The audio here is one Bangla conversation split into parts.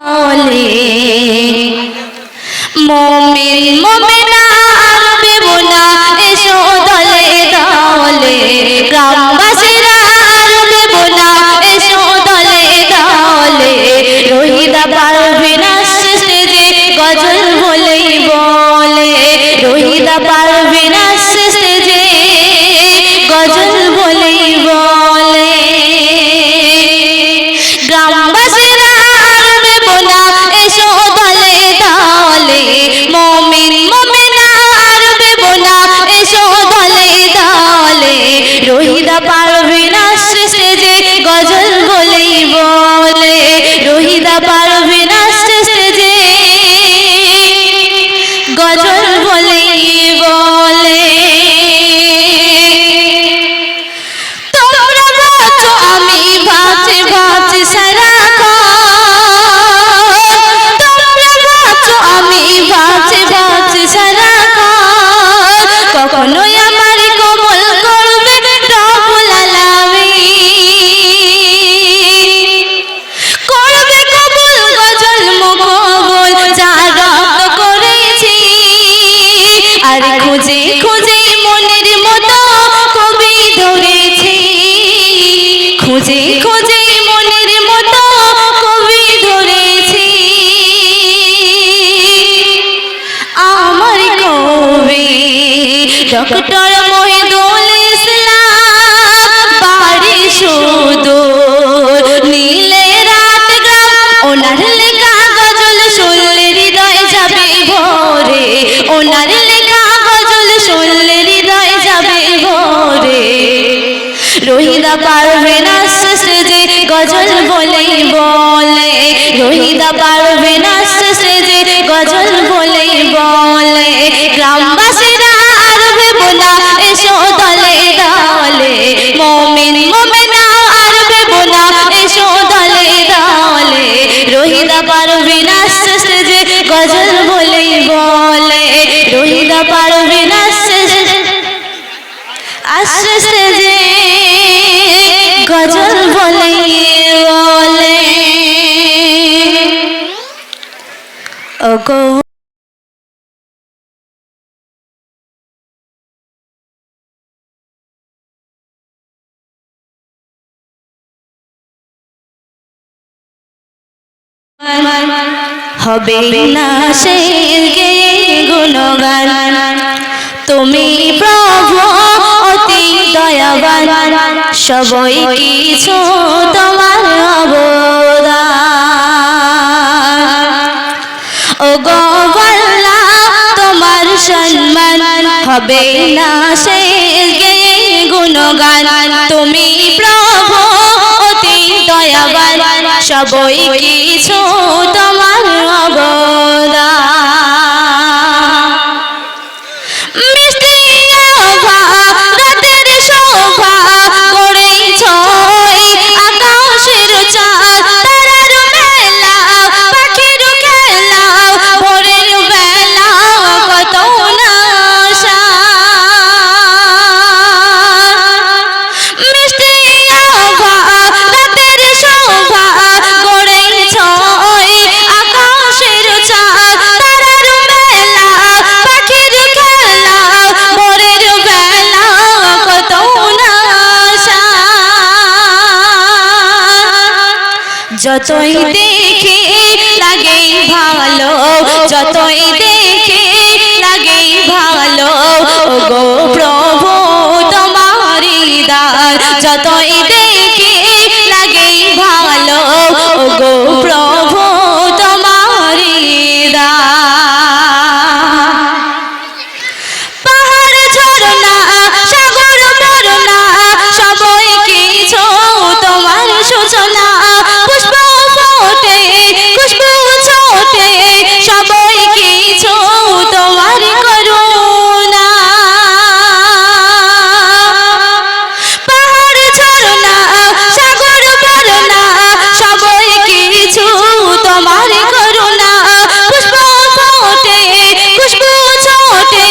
मोमिन मोमिना আর দেব না এসো দলে দলে গ্রামবাসীরা আর দেব না এসো দলে দলে রোহিদা পারভিনা স্টেজে গজল বলেই বলে রোহিদা পারভিনা স্টেজে গজল বলেই বলে গ্রামবাসীরা আর দেব না এসো দলে দলে মোমিন মোমিনা আর দেব না এসো দলে দলে রোহিদা পারভিনা স্টেজে গজল বলেই বলে রোহিদা পারভিনা স্টেজে গজল বলেই বলে তোমরা ভাবছো আমি ভাবছি ভাবছি সারাক্ষণ তোমরা ভাবছো আমি ভাবছি ভাবছি সারাক্ষণ কখনোই আমার কবুল করবে রব্বুল আলামিন করবে কবুল গজল মুকবুল যা রপ্ত করেছি আর খুঁজে খুঁজে মনের মতো কবি ধরেছি খুঁজে খুঁজে মনের মতো কবি ধরেছি আমার কবি ডক্টর মহিদুল ইসলাম বাড়ি সুদূর নীলে রাত গ্রাম ওনার লেখা গজল শুনলে হৃদয় যাবে ভরে ওনার লেখা গজল শুনলে হৃদয় যাবে ভরে রোহিদা পারভিনা স্টেজে গজল বলেই বলে রোহিদা পারভিনা স্টেজে গজল বলেই বলে গ্রামবাসীরা আর দেব না এসো দলে দলে মোমিন মোমিনা আর দেব না এসো দলে দলে রোহিদা পারভিনা স্টেজে গজল বলেই বলে রোহিদা পারভিনা স্টেজে গজল বলেই বলে ওগো হবে না শের গেয়ে গুণগান তুমি প্রভু অতি দয়াবান সবই কিছু তোমার অবদান ওগো আল্লাহ তোমার সম্মান হবে না শের গেয়ে গুণগান তুমি প্রভু অতি দয়াবান সবই কিছু তোমার অবদান মিষ্টি আভা রাতের শোভা করেছ আকাশের চাঁদ তারার মেলা পাখির খেলা ভোরের বেলা কত না আশা মিষ্টি আভা রাতের শোভা করেছ আকাশের চাঁদ তারার মেলা পাখির খেলা ভোরের বেলা কত না আশা যতই দেখি লাগে ভালো যতই দেখি লাগে ভালো ওগো প্রভু তোমার দান যতই দেখি লাগে ভালো ওগো প্রভু তোমার দান পাহাড় ঝরনা সাগর বরনা সবই কিছু তোমার সূচনা পুষ্প ফোটে খুশবু ছোটে সবই কিছু তোমার করুণা পাহাড় ঝরনা সাগর বরনা সবই কিছু তোমার করুণা পুষ্প ফোটে খুশবু ছোটে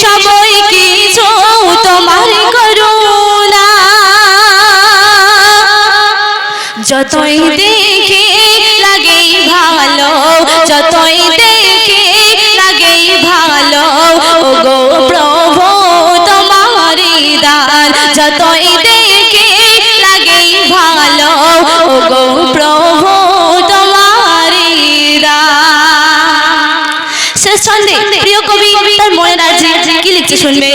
সবই কিছু তোমার করুণা যতই দেখি লাগে ভালো ছন্দে প্রিয় কবি তার মনের আর্জি কি লিখছে শুনবে।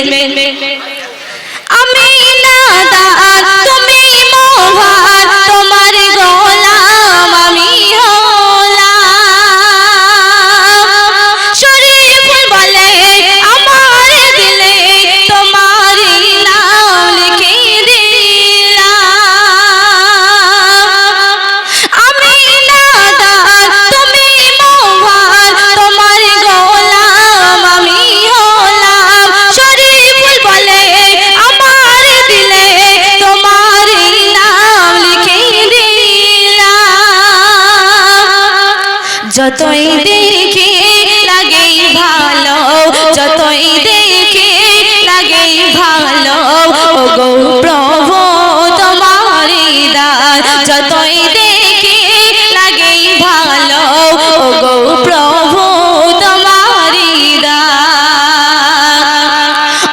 আমি নাদান তুমি মহান তোমার গোলাম আমি হলাম শরীফুল বলে আমার দিলে তোমারই নাম লিখে দিলাম। আমি নাদান তুমি মহান তোমার গোলাম আমি হলাম শরীফুল বলে আমার দিলে তোমারই নাম লিখে দিলাম। যতই দেখি লাগে ভালো যতই দেখি লাগে ভালো ওগো প্রভু তোমারই দান যতই দেখি লাগে ভালো ওগো প্রভু তোমারই দান।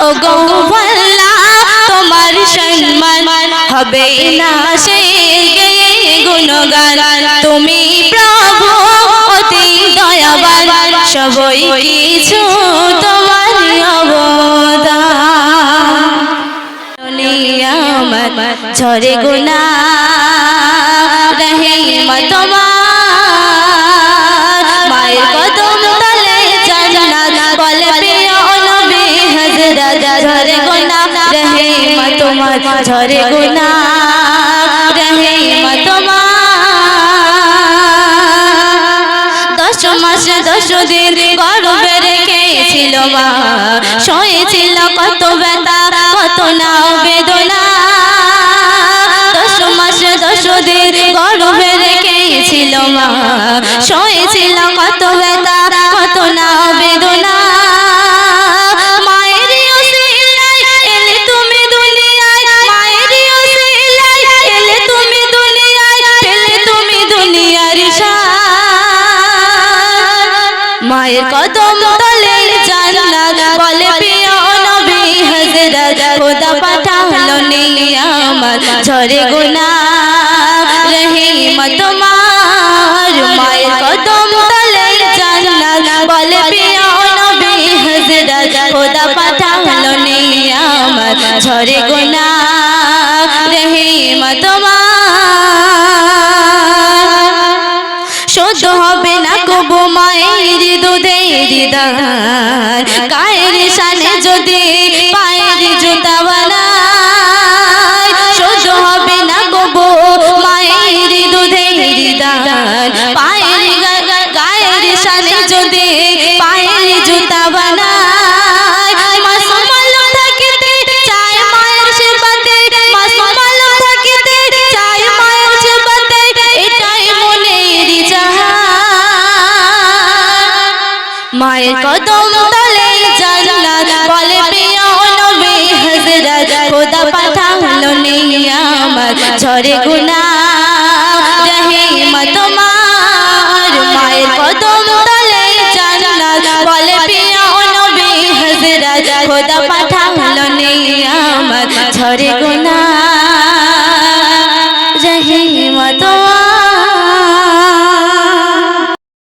ওগো আল্লাহ তোমার সম্মান হবে না সে গেয়ে গুণগান তুমি প্রভু অতি দয়াবান সবই কিছু তোমার অবদান। নিয়ামত ঝরে গুনাহ রহিমত তোমার মায়ের কদম তলে জান্নাত বলে প্রিয় নবী হযরত ঝরে গুনাহ রহিমত তোমার ঝরে গুনাহ রহিমত তোমার। 10 মাস 10 দিন গর্ভে রেখেছিল মা সয়েছিল কত ব্যথা কত না বেদনা 10 মাস 10 দিন গর্ভে রেখেছিল মা সয়েছিল কত ব্যথা কত না বেদনা। মায়ের ওসিলায় এলে তুমি দুনিয়ায় মায়ের ওসিলায় এলে তুমি দুনিয়ায় পেলে তুমি দুনিয়ার মায়ের কদম তলে জান্নাত বলে প্রিয় নবী হযরত খোদা পাঠালো নিয়ামত ঝরে গুনাহ রহিমত তোমার মায়ের কদম তলে জান্নাত বলে প্রিয় নবী হযরত খোদা পাঠালো নিয়ামত ঝরে গুনাহ রহিমত তোমার। সহ্য হবে না কবু মায়ের দুধের দান গায়ের শানে যদি পায়ের জুতা বানায় সহ্য হবে না কবু মায়ের দুধের দান গায়ের শানে যদি পায়ের জুতা বানায়। মাসুম আলো থাকিতে চায় মায়ের সেবাতে মাসুম আলো থাকিতে চায় মায়ের সেবাতে এটাই মনের চাহা। মায়ের কদম তলে জান্নাত বলে প্রিয় নবী হযরত খোদা পাঠালো নিয়ামত ঝরে গুনাহ রহিমত তোমার মায়ের কদম তলে জান্নাত বলে প্রিয় নবী হযরত খোদা পাঠালো নিয়ামত ঝরে গুনাহ রহিমত।